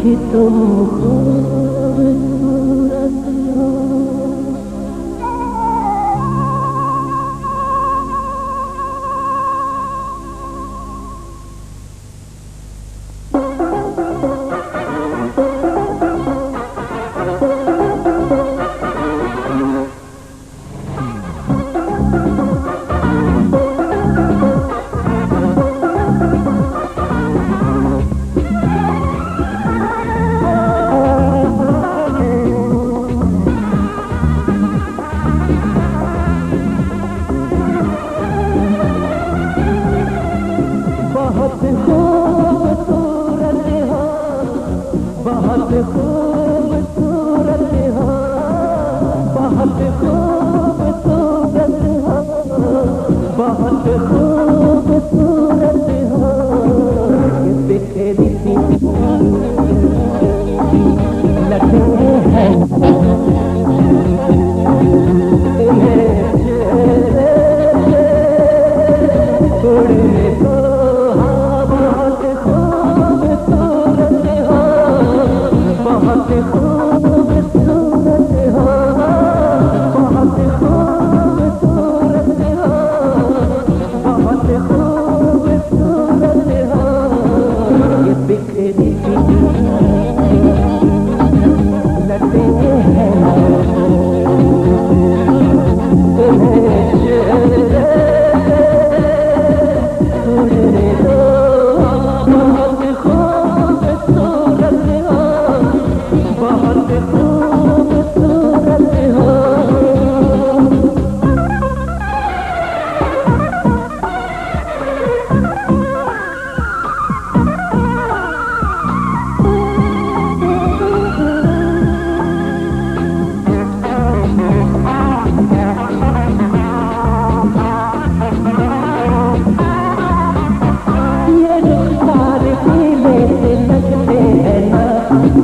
कि तुम खूबसूरत हो। बहुत खूबसूरत हो, बहुत खूबसूरत हो, बहुत खूबसूरत हो, बहुत खूबसूरत हो। ये तेरी सी लगे हैं उड़ने को बहुत खूबसूरत हो, बहुत खूबसूरत हो, बहुत खूबसूरत हो, बहुत खूबसूरत हो। ये बिखरी सी लटे हैं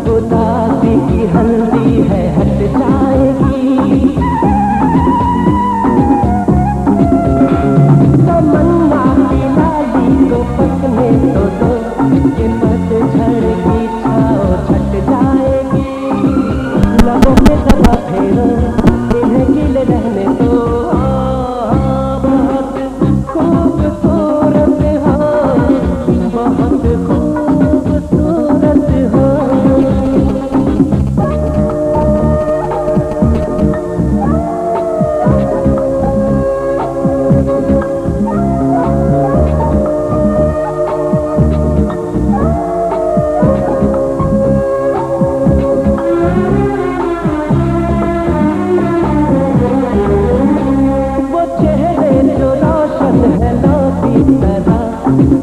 उदासी की हल्दी है हट जाएगी, तमन्ना की लाली को पकने तो दो, ये पतझड़ की छाँव छट जाएगी। लबों पे दबा फेरो, इन्हें गीले रहने दो। बहुत खूबसूरत हो, बहुत खूबसूरत हो।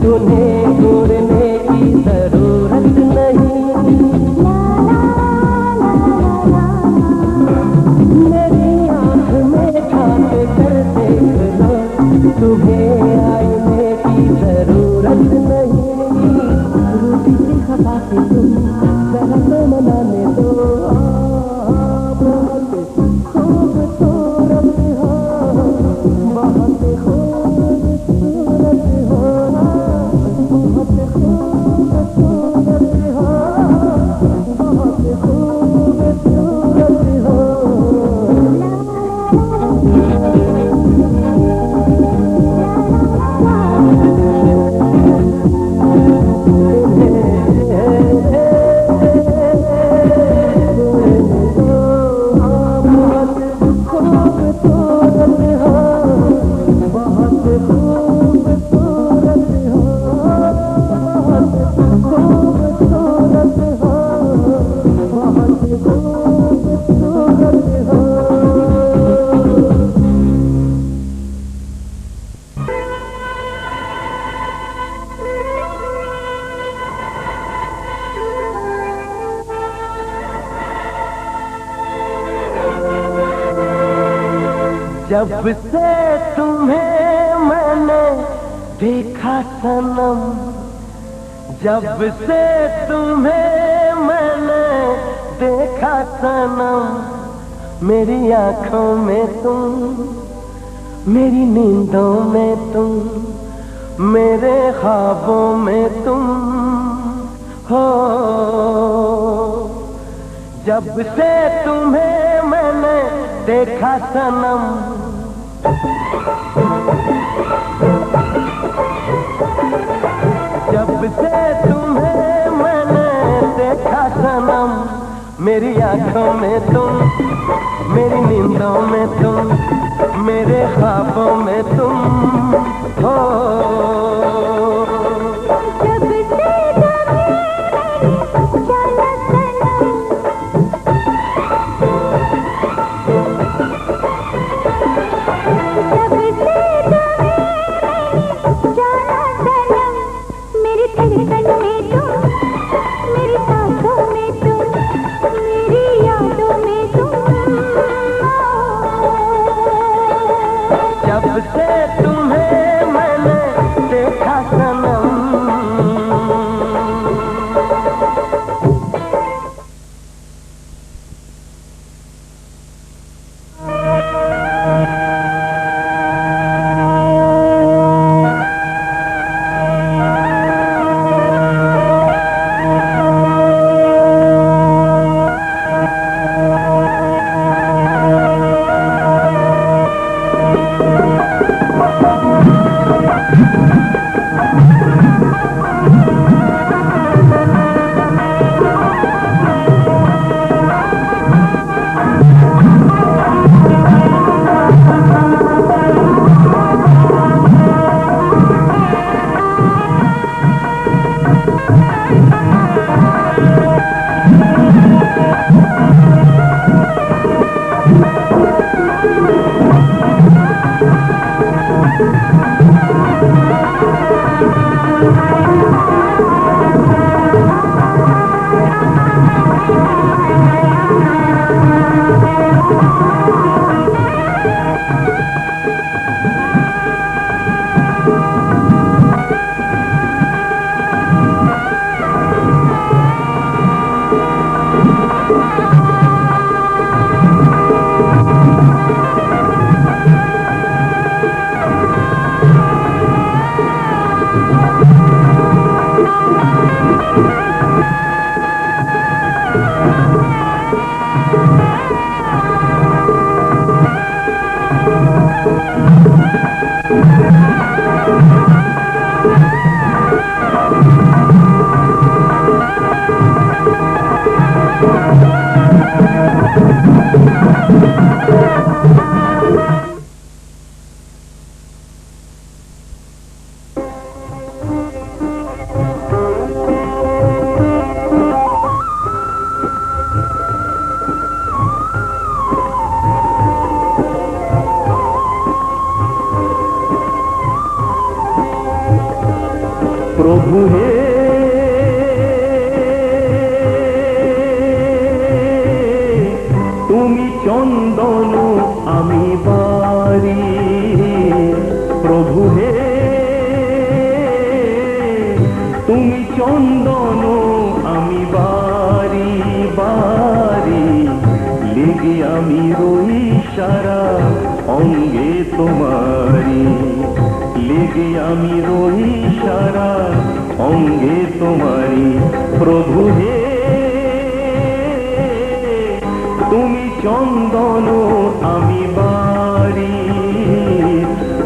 तुम्हें घूरने की जरूरत नहीं, मेरी आँख में झाँक कर देख लो, तुम्हें आईने की जरूरत नहीं। रूठी सी खफा सी जब से तुम्हें मैंने देखा सनम, जब से तुम्हें मैंने देखा सनम, मेरी आंखों में तुम, मेरी नींदों में तुम, मेरे ख्वाबों में तुम हो। जब से तुम्हें मैंने देखा सनम, जब से तुम्हें मैंने देखा सनम, मेरी आंखों में तुम, मेरी नींदों में तुम, मेरे ख्वाबों में तुम हो। जब से तुम्हें मैंने देखा सनम। प्रभु हे तुमी चंदन आमी बारी, प्रभु हे तुमी चंदन आमी बारी बारी, लेगे आमी रोई सारा अंगे तुम्हारी, लेगे आमी रोई सारा अंगे तुम्हारी। प्रभु हे तुमी चंदन आमी बारी,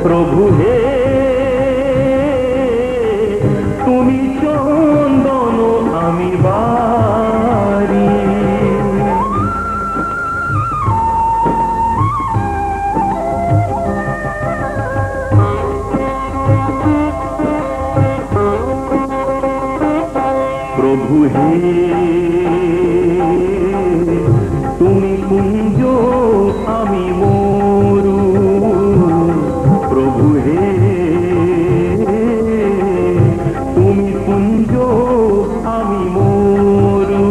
प्रभु हे तुमी चंदन आमी बारी। प्रभु हे तुमी कुंज आमी मोरू, प्रभु हे तुमी कुंज आमी मोरू।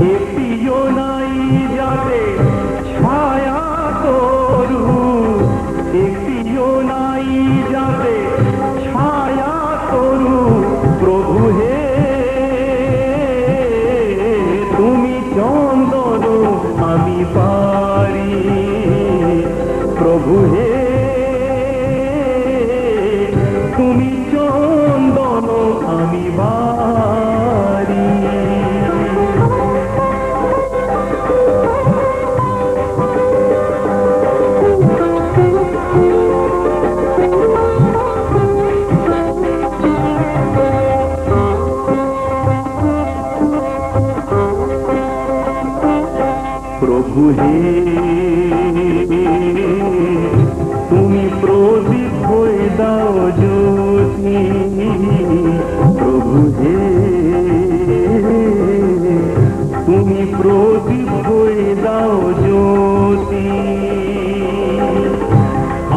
ए प्रिय नाई जाते छाया দাও জ্যোতি প্রভু হে তুমি প্রদীপ হয়ে দাও জ্যোতি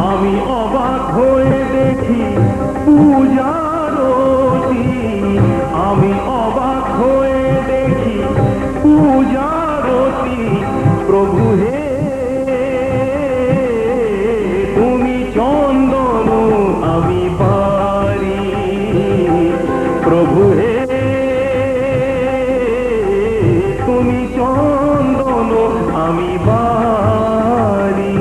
আমি অবাক হয়ে দেখি পূজারতি আমি অবাক হয়ে দেখি পূজারতি প্রভু হে তুমি চন্দন আমি পারি প্রভু হে তুমি চন্দন আমি বারি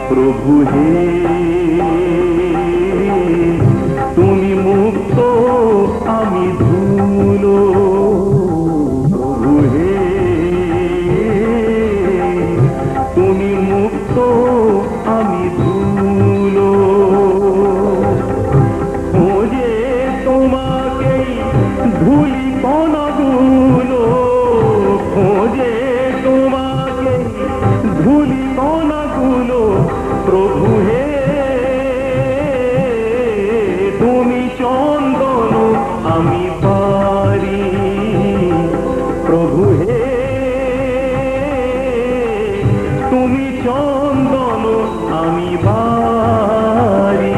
প্রভু হে তুমি মুক্ত আমি ধুলো প্রভু হে তুমি মুক্ত আমি ধুলো খোঁজে তোমাকেই ধুলি কণাগুলো খোঁজে তোমাকে ধুলি কণাগুলো প্রভু হে তুমি চন্দন আমি পারি প্রভু হে তুমি চন্দন আমি বারি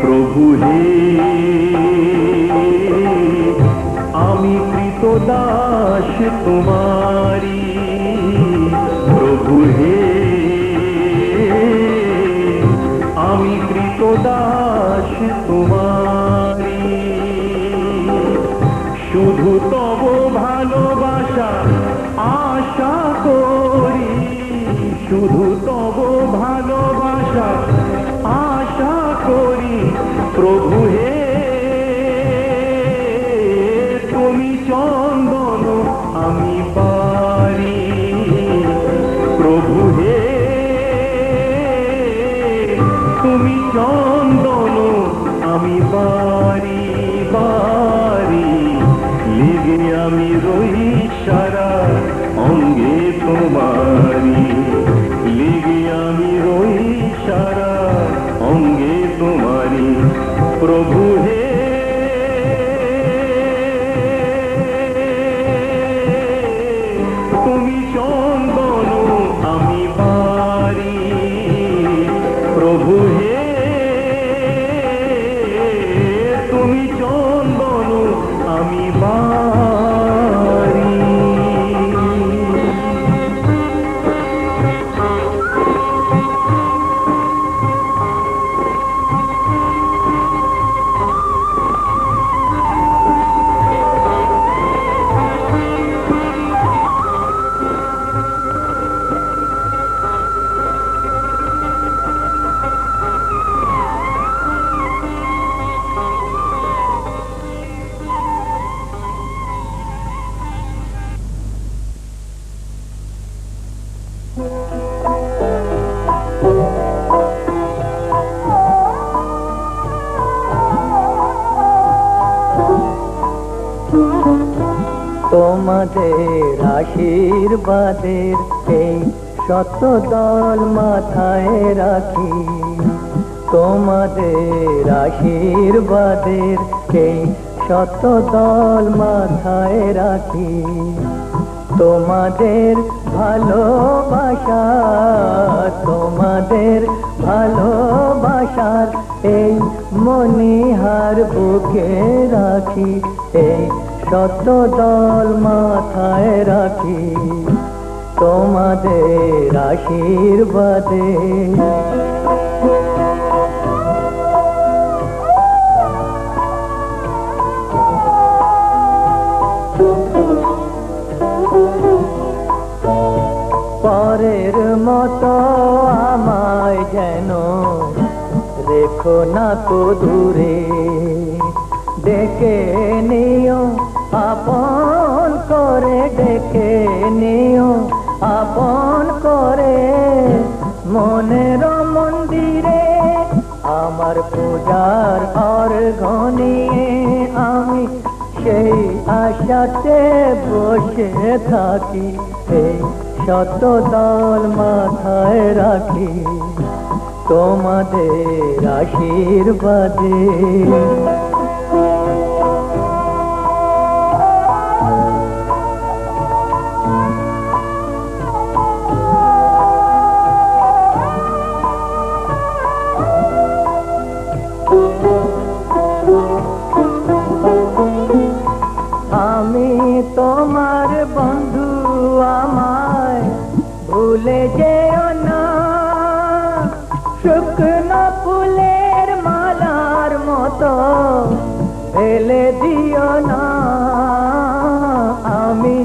প্রভু হে আমি কৃতদাস তোমারি প্রভু হে আমি কৃতদাস তোমারি শুধু তব ভালোবাসা আশা করি শুধু তব ভালোবাসা আশা করি প্রভু হে তুমি চন্দন আমি পারি প্রভু হে তুমি চন্দন আমি বারি বারি লেগে আমি রই সারা অঙ্গে তোমারি লেগে আমি রই সারা অঙ্গে তোমারি প্রভু হে তুমি চন্দন আমি পারি প্রভু হে তুমি চন্দন আমি বারি তোমাদের আশীর্বাদের এই শত দল মাথায় রাখি তোমাদের আশীর্বাদের এই শত দল মাথায় রাখি তোমাদের ভালোবাসা তোমাদের ভালোবাসার এই মনিহার বুকে রাখি এই শত দল মাথায় রাখি তোমাদের আশীর্বাদে আগের মতো আমায় যেন রেখো না তো দূরে, ডেকে নিও আপন করে, ডেকে নিও আপন করে, মনের মন্দিরে আমার পূজার অর্ঘ্য নিয়ে আমি সেই আশাতে বসে থাকি, এই শত দল মাথায় রাখি তোমাদের আশীর্বাদে। আমি তোমার বন্ধু, আমায় ভুলে যেও না, শুকনো ফুলের মালার মতো ফেলে দিও না। আমি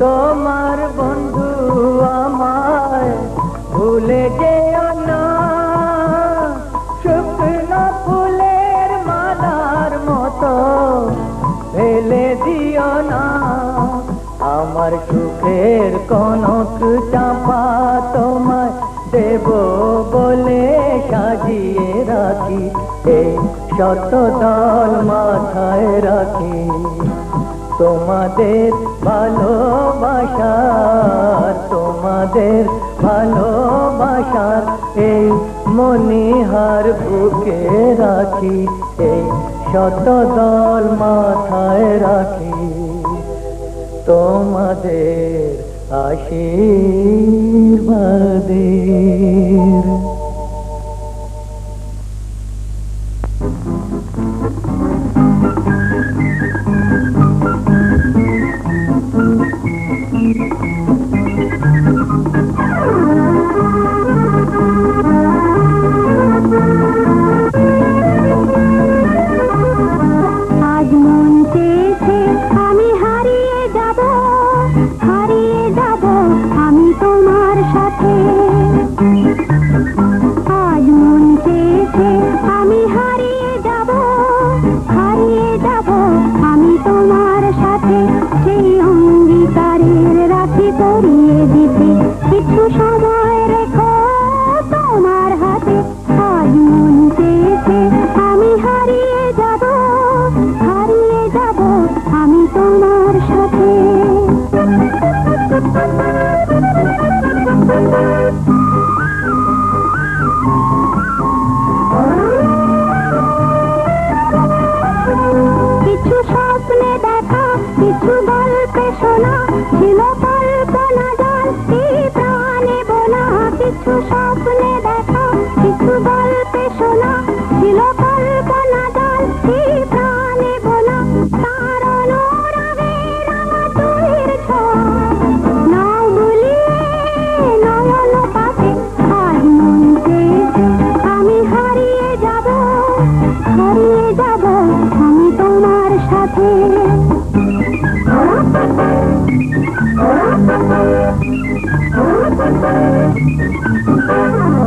তোমার বন্ধু, আমায় ভুলে যেও না, শুকনো ফুলের মালার মতো ফেলে দিও না। আমার সুখের কনক চাপা তোমায় দেব বলে সাজিয়ে রাখি, এই শত দল মাথায় রাখি তোমাদের ভালোবাসার, তোমাদের ভালোবাসার এই মনিহার বুকে রাখি, এই শত দল মাথায় রাখি তোমাদের আশীর্বাদের। আজ মন চেয়েছে আমি হারিয়ে যাব, হারিয়ে যাব আমি তোমার সাথে। আজ মন চেয়েছে আমি হারিয়ে যাব, হারিয়ে যাব আমি তোমার সাথে। সেই অঙ্গীকারের রাখি পরিয়ে দিতে কিছু সময় রেখো তোমার হাতে। আজ মন চেয়েছে আমি হারিয়ে যাব, হারিয়ে যাব আমি তোমার সাথে। কিছু স্বপ্নে দেখা, কিছু গল্পে শোনা, ছিল কল্পনা জাল এই প্রাণে বোনা। কিছু স্বপ্নে দেখা, কিছু গল্পে শোনা, ছিল কল্পনা জাল এই প্রাণে বোনা। তার অনুরাগে রাঙা চুলের ছোঁয়া নাও ভুলিয়ে নয়ন পাশে। আজ মন চেয়েছে আমি হারিয়ে যাব, হারিয়ে যাব আমি তোমার সাথে।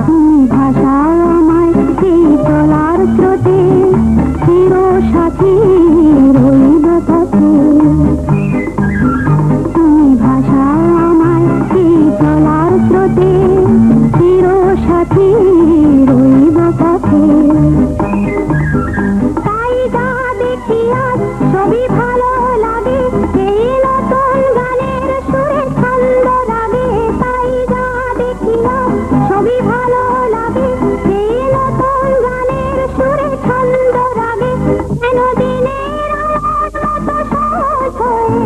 তুমি ভাষাও আমায় এই চলার স্রোতে, চির সাথী রইব পথে। তুমি ভাষাও আমায় এই চলার স্রোতে, চির সাথী রইব পথে। তাই যা দেখি আজ সবই ভালো লাগে, এই নতুন গানের সুরে ছন্দ লাগে। তাই যা দেখি আজ সবই ভালো লাগে, এই নতুন গানের সুরে ছন্দ লাগে। যেন দিনের আলোর মতো সহজ হয়ে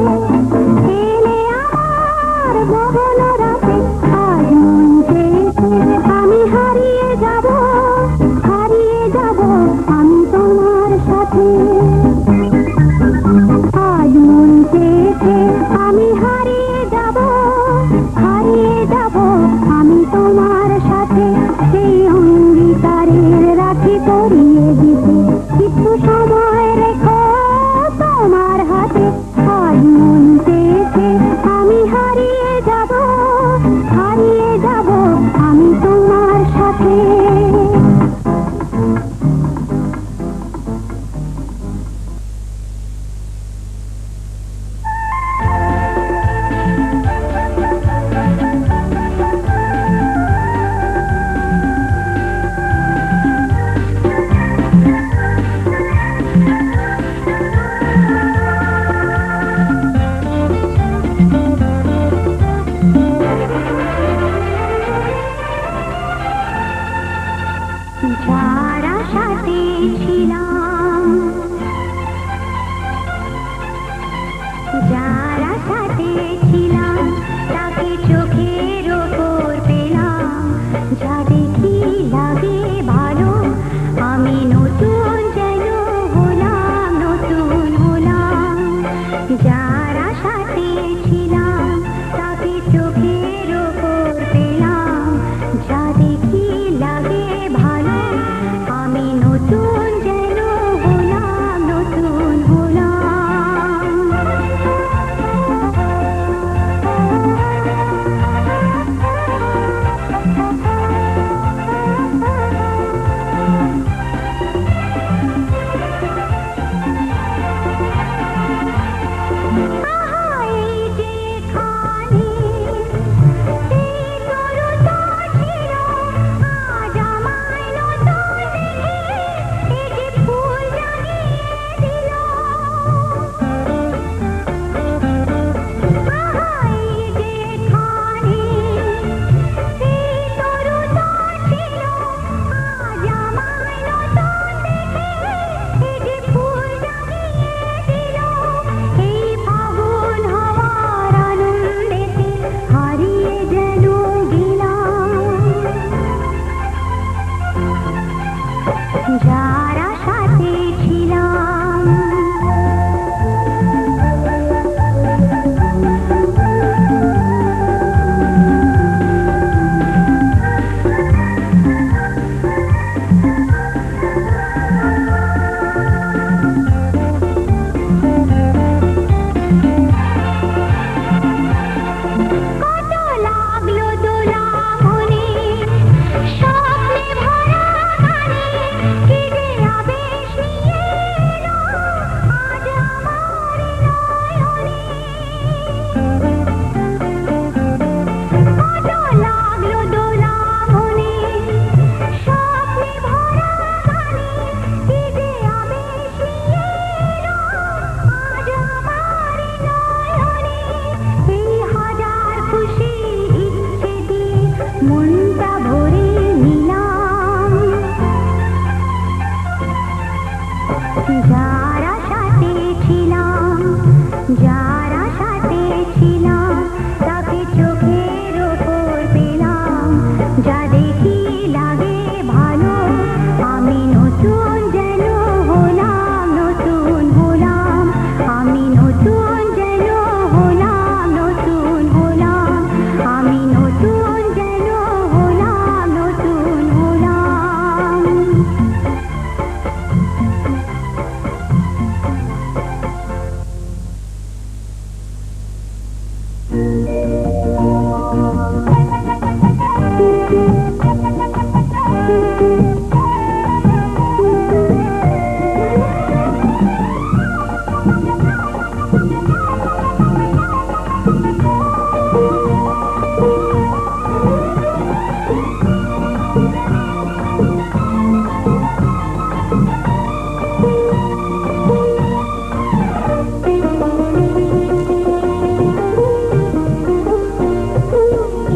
এলে আমার গগন রাতে। আজ মন চেয়েছে আমি হারিয়ে যাব, হারিয়ে যাব আমি তোমার সাথে। আজ মন চেয়েছে আমি হারিয়ে যাব, হারিয়ে যাব আমি তোমার সাথে। সেই অঙ্গীকারের রাখি পরিয়ে দিতে কিছু সময় রেখো তোমার হাতে। আজ মন চেয়েছে আমি হারিয়ে যাব, হারিয়ে যাব মনটা ভরে নিলাম। যারা সাথে ছিলাম, যারা সাথে ছিলাম, তাকে চোখের ওপর পেলাম। যা দেখি লাগে ভালো, আমি নতুন যেন হলাম, নতুন হলাম। আমি নতুন যেন হলাম, নতুন হলাম। আমি নতুন যেন হলাম, নতুন হলাম।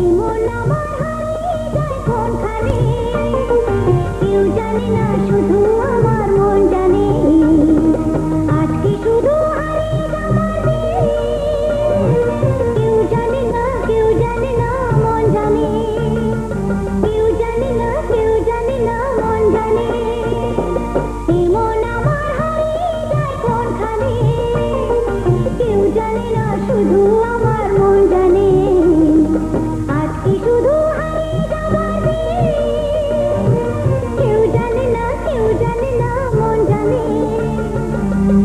এমন আমার হারিয়ে যায় কোনখানে, কেউ জানে না, শুধু আমার মন জানে। আজকে শুধু হারিয়ে যাবার কেউ জানে না, কেউ জানে না, মন জানে। কেউ জানে না, কেউ জানে না, মন জানে। এমন আমার হারিয়ে যায় কোনখানে, কেউ জানে না, শুধু আমার মন জানে। আজকে শুধু হারিয়ে যাবার কেউ জানে না, কেউ জানে না, মন জানে।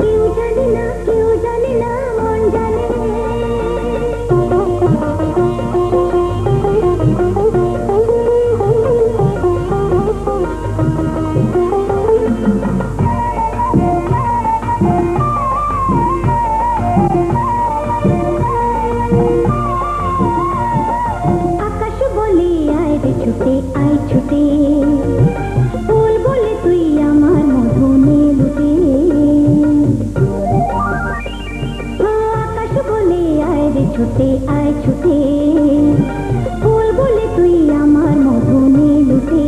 কেউ জানে না, কেউ জানে না, মন জানে। আকাশ বলে আয় রে ছুটে, আয় ছুটে। ফুল বলে তুই আমার মধু নে লুটে। আকাশ বলে আয় রে ছুটে, আয় ছুটে। ফুল বলে তুই আমার মধু নে লুটে।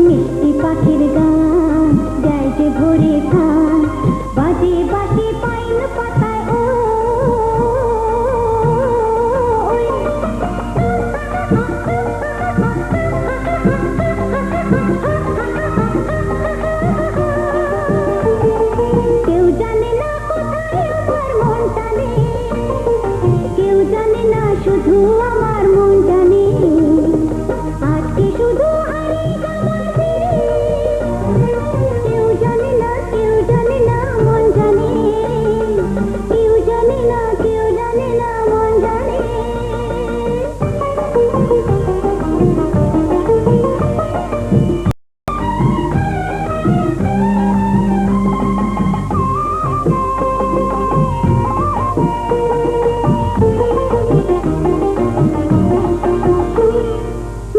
মিষ্টি পাখির গান গায় যে ভরে গান, বাজে বাজে পাইন পাতায় ও। কেউ জানে না কোথায় আমার মন টানে, কেউ জানে না, শুধু আমার মন জানে। আজকে শুধু হারিয়ে যাবার কেউ জানে না, কেউ জানে না, মন জানে। কেউ জানে না, কেউ জানে না, মন জানে।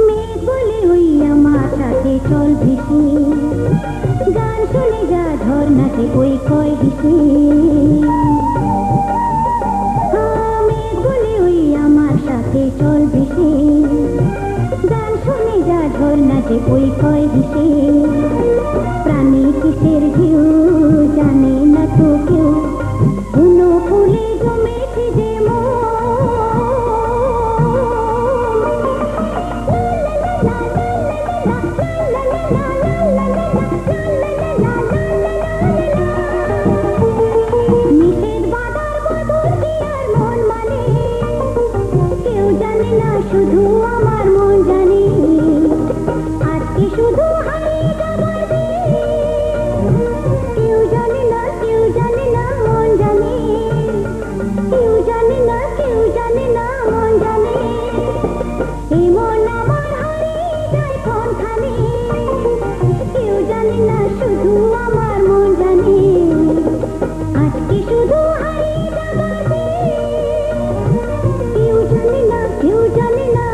মেঘ বলে ওই আমার সাথে চল ভেসে, গান শুনে যা ঝর্ণাতে ওই কয় হেসে। মেঘ বলে ওই আমার সাথে চল ভেসে, গান শুনে যা ঝর্ণাতে ওই কয় হেসে। প্রাণী কিসের ঢেউ জানে না তো কেউ, বুনো ফুলে জমেছে যে মন। নিষেধ বাধার বদল কি আর মন মানে, কেউ জানে না, শুধু আমার মন জানে। আজকে শুধু হারিয়ে যাবার কেউ জানে না, কেউ জানে না, মন জানে। কেউ জানে না, কেউ জানে না, মন জানে। এমন আমার হারিয়ে যায় কোনখানে, কেউ জানে না, শুধু আমার মন জানে। আজকে শুধু হারিয়ে যাবার কেউ জানে না, কেউ জানে না,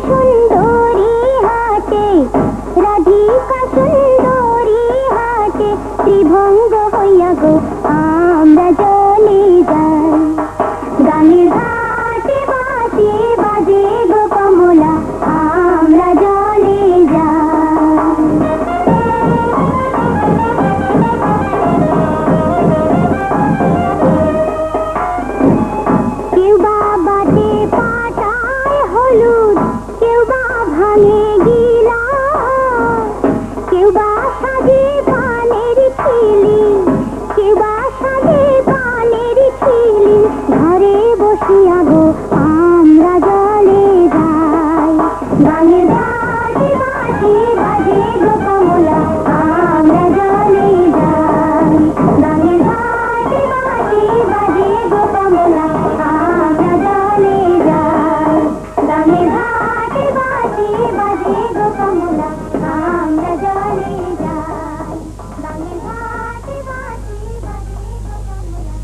সুন্দরী হাটে, রাধিকা সুন্দরী হাটে, ত্রিভঙ্গ হইয়া গো আমরা চলে যাই। গানের ঘাটে বাঁশি বাজে গো কমলা, আমরা চলে যাই। কেউ বা বাটে পাটায় হলুদ, কেউ বা ভাঙে গিলা, কেউ বা সাজে পানের খিলি, কেউ বা সাজে পানের খিলি, ঘরে বসিয়া গো আমরা জলে যাই। গানের ঘাটে বাঁশি বাজে গো কমলা, আমরা জলে যাই। গানের ঘাটে বাঁশি বাজে গো কমলা, আমরা জলে যাই। গানের ঘাটে বাঁশি বাজে গো কমলা, আমরা জলে যাই। গানের ঘাটে বাঁশি বাজে গো কমলা,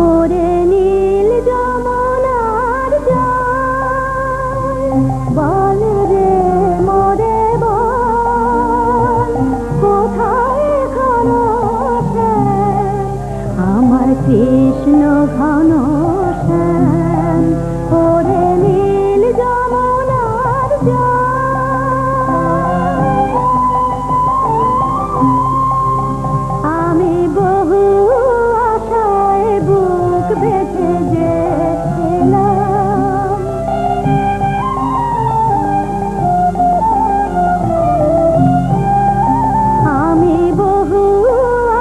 ওরে নীল যমুনার জল, বল রে মোরে বল, কোথায় ঘনশ্যাম আমার কৃষ্ণ ঘনশ্যাম। ওরে নীল যমুনার জল, আমি বহু আশায় বুক বেঁধে গেছিলাম, আমি বহু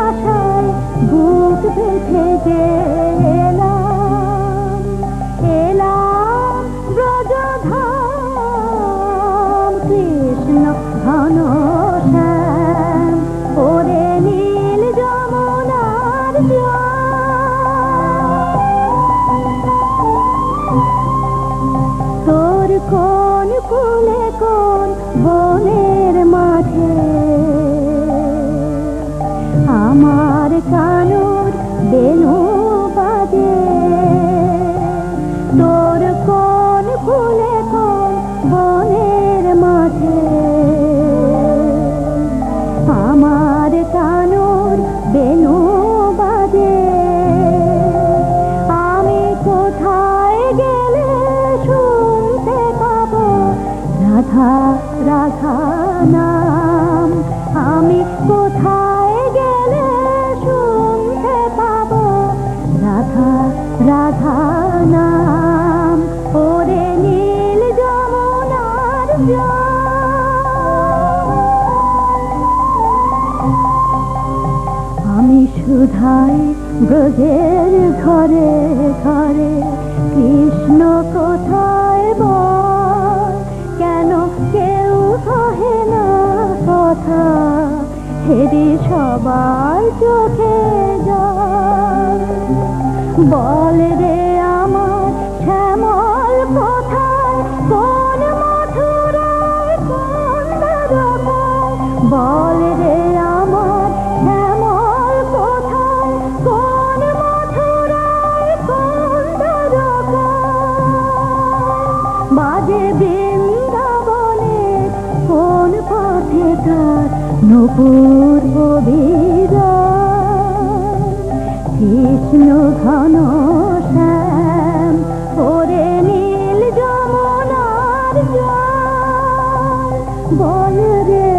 আশায় বুক বেঁধে গেলাম, এলাম ব্রজধাম কৃষ্ণ ঘনশ্যাম। ওরে নীল যমুনার জল, তোর কোন কুলে কোন বনের মাঝে আমার কানুর বেনু বাজে, তোর কোন কুলে কোন বনের মাঝে আমার কানুর বেনু বাজে। আমি কোথায় গেলে শুনতে পাবো রাধা রাধা নাম, আমি কোথায় গেলে শুনতে পাবো রাধা রাধা নাম। ওরে নীল যমুনার জল, আমি সুধাই ব্রজের ঘরে ঘরে, কৃষ্ণ কোথায় বল, কেন কেউ কহে না কথা, হেরি সবার চোখে জল। বল রে আমার শ্যামল কোথায়, কোন মথুরায় কোন দ্বারকায়, বল রে আমার শ্যামল কোথায়, কোন মথুরায় কোন দ্বারকায়, বাজে বৃন্দাবনে কোন পথে তার নূপুর অভিরাম, কৃষ্ণ ঘনশ্যাম। ওরে নীল যমুনার জল, বল রে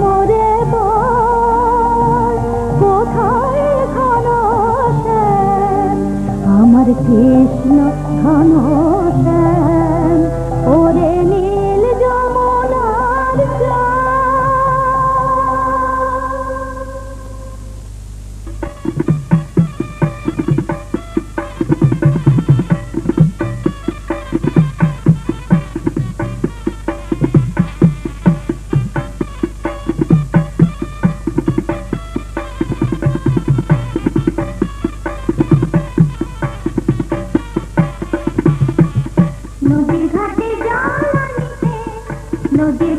মোরে বল, কোথায় ঘনশ্যাম আমার কৃষ্ণ ঘনশ্যাম। ওরে নীল যমুনার জল।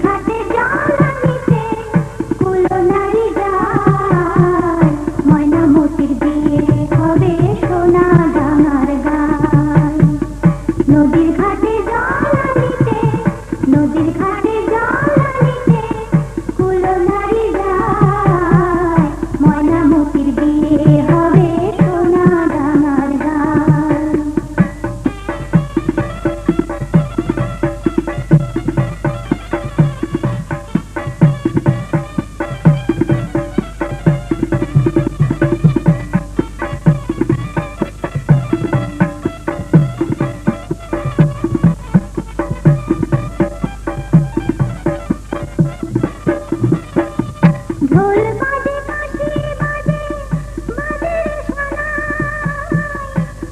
ঘাটে জল আনিতে কুলো নারী যায়, ময়নামতির বিয়ে হবে সোনা ডাঙার গায়। নদীর ঘাটে জল আনিতে, নদীর ঘাটে জল আনিতে কুলো নারী যায়, ময়নামতির বিয়ে হবে সোনা ডাঙার গায়। ঢোল বাজে কাশি বাজে বাজে সোনাই,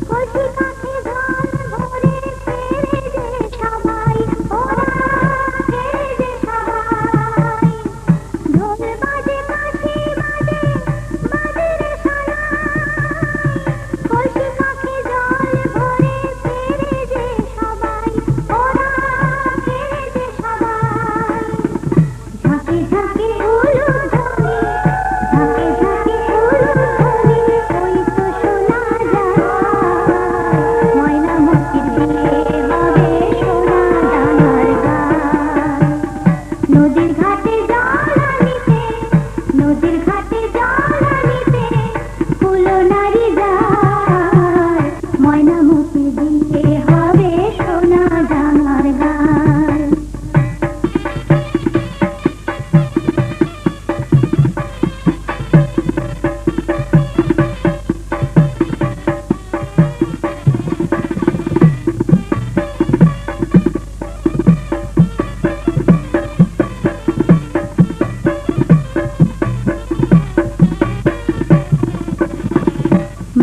কলসি কাঠে জল ভরে ফেরে যে সবাই, ওরা ফেরে যে সবাই। ঢোল বাজে কাশি বাজে বাজে সোনাই, কলসি কাঠে জল ভরে ফেরে যে সবাই, ওরা ফেরে যে সবাই। ঝাঁকে ঝাঁকে উলুধ্বনি, ঝাঁকে ঝাঁকে উলুধ্বনি, ওই তো শোনা যায়, ময়নামতির বিয়ে হবে সোনা ডাঙার গায়। নদীর ঘাটে জল আনিতে, নদীর ঘাটে জল আনিতে কুলো নারী যায়, ময়নামতির বিয়ে হবে সোনা ডাঙার গায়।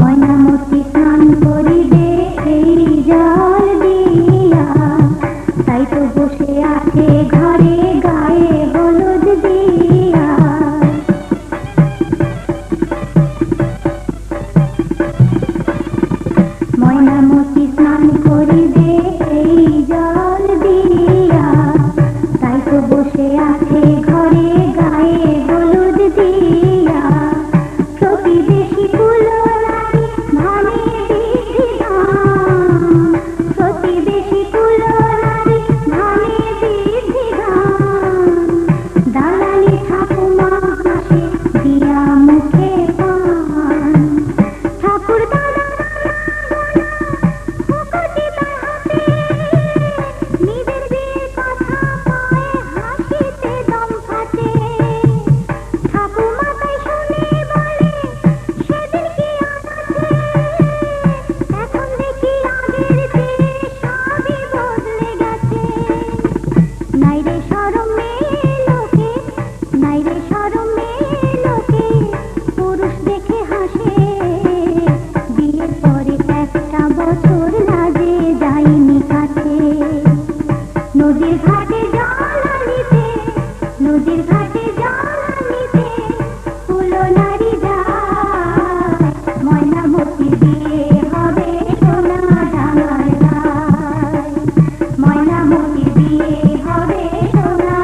ময়নামতি স্নান করিবে এই জল দিয়া, তাই তো বসে আছে ঘরে গায়ে হলুদ দিয়া। ময়নামতি স্নান করিবে এই জল দিয়া, তাই তো বসে আছে ঘরে গায়ে হলুদ দিয়া। প্রতিবেশী কুলো নারী ধানে বৃদ্ধি ধান, প্রতিবেশী কুলো নারী ধানে বৃদ্ধি ধান। দালালি ঠাকুমা হাসে দিয়া মুখে পান, ঠাকুর দাদা ফুকুটি তার হাতে, নিজের বিয়ের কথা পায়ে হাসিতে দম ফাটে। ঠাকুমা তাই শুনে বলে, সেদিন কি আর আছে, এখন দেখি আগের চেয়ে সবই বদলে গেছে। নাই রে শরম মেয়ে লোকে, নাই রে শরম মেয়ে লোকে, পুরুষ দেখে হাসে, বিয়ের পরে একটা বছর লাজে যায়নি কাছে। নদীর ঘাটে জল আনিতে, নদীর ঘাটে জল আনিতে কুলো নারী যায়, ময়নামতির বিয়ে হবে সোনা ডাঙার গায়, ময়নামতির বিয়ে হবে সোনা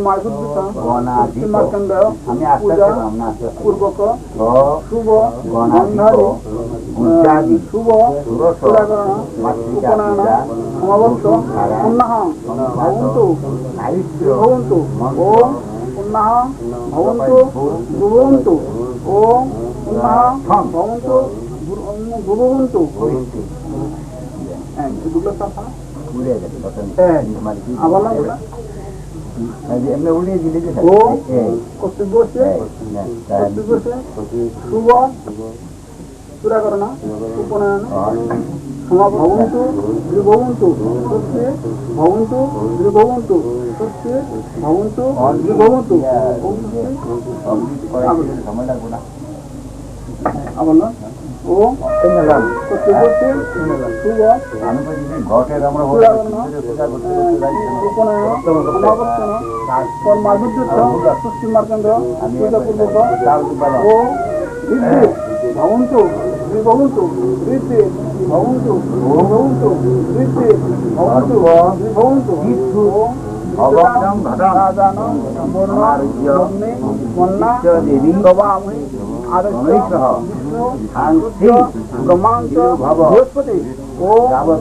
মার্গদূত গণাধিপ মার্কণ্ড আমি আস্তে পূজা করলাম না আস্তে আস্তে পূর্বক শুভ গণাধিপ উজ্জাদি শুভ সুরস পুরাকরণ মাতৃকা উপনয়ন পূজা সমাবর্ত পুণ্যাহ ভবন্তু সাহিত্য ভবন্তু ওম পুণ্যাহ ভবন্তু ভবন্তু ওম পুণ্যাহ ভবন্তু ভবন্তু দুটো কথা ঘুরে গেছে আবার না ওটা এমনি উড়িয়ে দিলে যে ও কর্তব্য হচ্ছে কর্তব্য হচ্ছে শুভ পুরাকরণ উপনয়ন ভবন্তু ভবন্তু সত্যি ভবন্তু ভবন্তু সত্যি ভবন্তু ভবন্তু সময় লাগবে না আবার না ও কর্তব্য হচ্ছে শুভ আমি বলছি ঘটের আমরা পুরাকরণ পূজা করতে উপনয়ন সমাবর্তন মার্গদূত সুষ্টি মার্কণ্ড পূজা পূর্বক ও বৃদ্ধি ভবন্তু ভবন্তু বৃদ্ধি ভবন্তু ভবন্তু বৃদ্ধি ভবন্তু ভবন্তু অবক্ষম ঘটনা রাজানম বর্ণে মন্না দেবী গবামহি আদর্শ বিষ্ণু শান্তি ব্রহ্মাঞ্চ বৃহস্পতি ও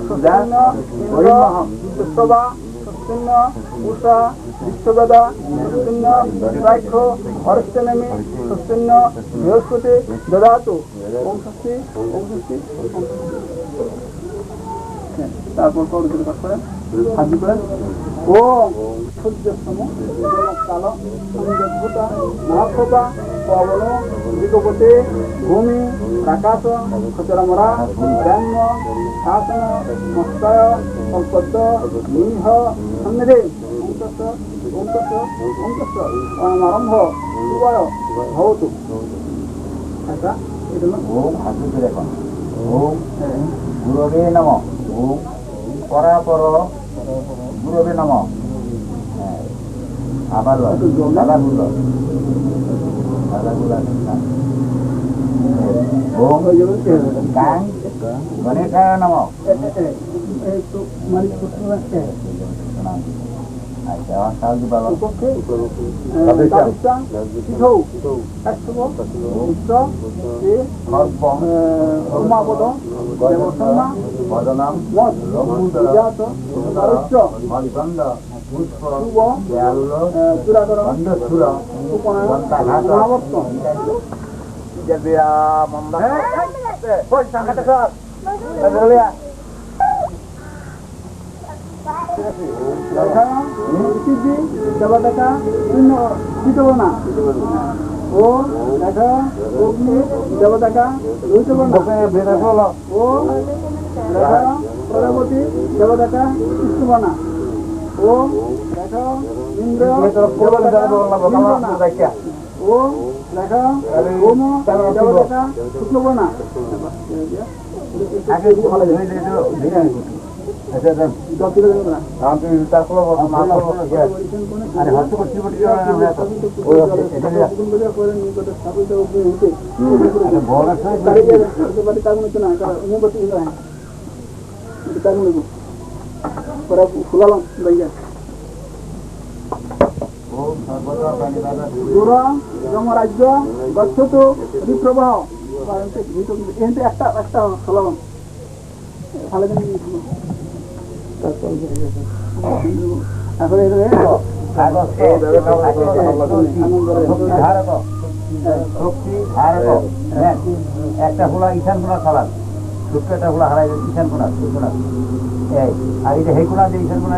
সত্যন্য ইন্দ্র বিশ্ববা সত্যন্য উষা বিশ্ববেদা সত্যন্য রাক্ষ হরস্তনেমি সত্যন্য বৃহস্পতি দদাতু ওম ষষ্ঠী ওম ষষ্ঠী ওম ষষ্ঠী। তারপর করুন কাজ করেন হাজি করেন ও সূর্যস্তম কাল সংযুক্তা মহাপ্রভা পবন দিগপতে ভূমি আকাশ খচরমরা ব্রহ্ম শাসন মস্তায় কল্পদ্য নিহ সন্নিধি অঙ্কস্য অঙ্কস্য অঙ্কস্য আরম্ভ শুভয় ভবতু। আচ্ছা এটা ওম হাসি করে এখন ওম গুরবে নম ওম পরাপর গুরবে নম আবার দাদাগুলো ওম গাং গণেশায় নম আচ্ছা সাহায্য পাবো উমাপদ দেবসন্না ভজনাম বিজাত মণিকন্দ পুষ্প শুভ দয়াল চূড়াকরণ বন্ধসুর উপনয়ন ঘণ্টাঘাত সমাবর্তন দেবতা শূন্য দ্বিতবর্ণা ও দেখা অগ্নি দেবতা দ্বৈতবর্ণা ও দেখা প্রজাপতি দেবতা কৃষ্ণবর্ণা ও দেখা ইন্দ্র দেবতা ইন্দ্রবর্ণা ও দেখা ওম দেবতা শুক্লবর্ণা আগে ভালো হয়ে যায় আরে হস্ত করছি ফুলালাম ভাইয়া দূর যমরাজ্য গচ্ছতু বিপ্রবাহ এতে একটা একটা ফলালাম ভালো দিন এখন একটা খোলা ঈশান কোনা খালাম ছোট্ট একটা খোলা হারাই ঈশান কোনা এই আর এটা হেই কোনা যে ঈশান কোনা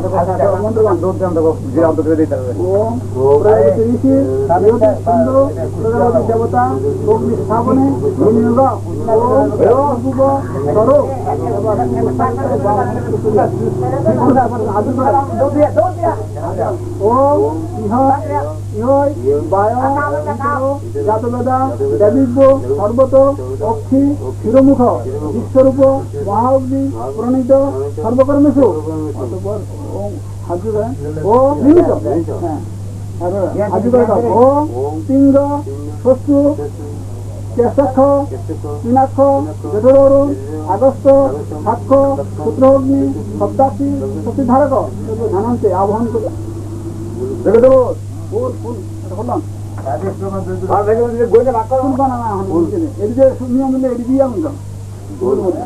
দেবতা অগ্নি স্থাপনে জাতবেদা দেবীব্য সর্বত অক্ষি ক্ষীরমুখ বিশ্বরূপ মহাগ্নি প্রণীত সর্বকর্মেশু ও নিমিত ও সিংহ শস্যু কেশাক্ষ পিনাক্ষ জঠরুণ আগস্ত সাক্ষ সূত্রগ্নি সপ্তাশী শক্তিধারক ধানান্তে আহ্বান করে দেখে দেব ফুল ফুল এটা বললাম রাজেশ প্রমাণ গইলে ভাগ করো ফুল বানানা এখন বলছে এদিকে নিয়ম দিলে এদিকে দিয়ে আমি যাম ফুল মধ্যে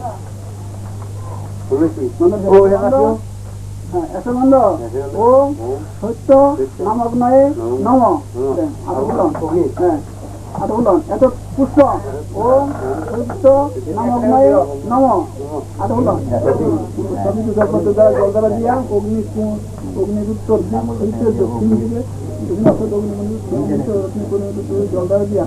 হ্যাঁ এসে বন্ধ ও সত্য নামক নয় নম আর বললাম হ্যাঁ আর বললাম এত পুষ্প ও সত্য নামক নয় নম আর বললাম সবই তো জলধারা দিয়া অগ্নিগুত্তর দক্ষিণ দিকে জলধারা দিয়া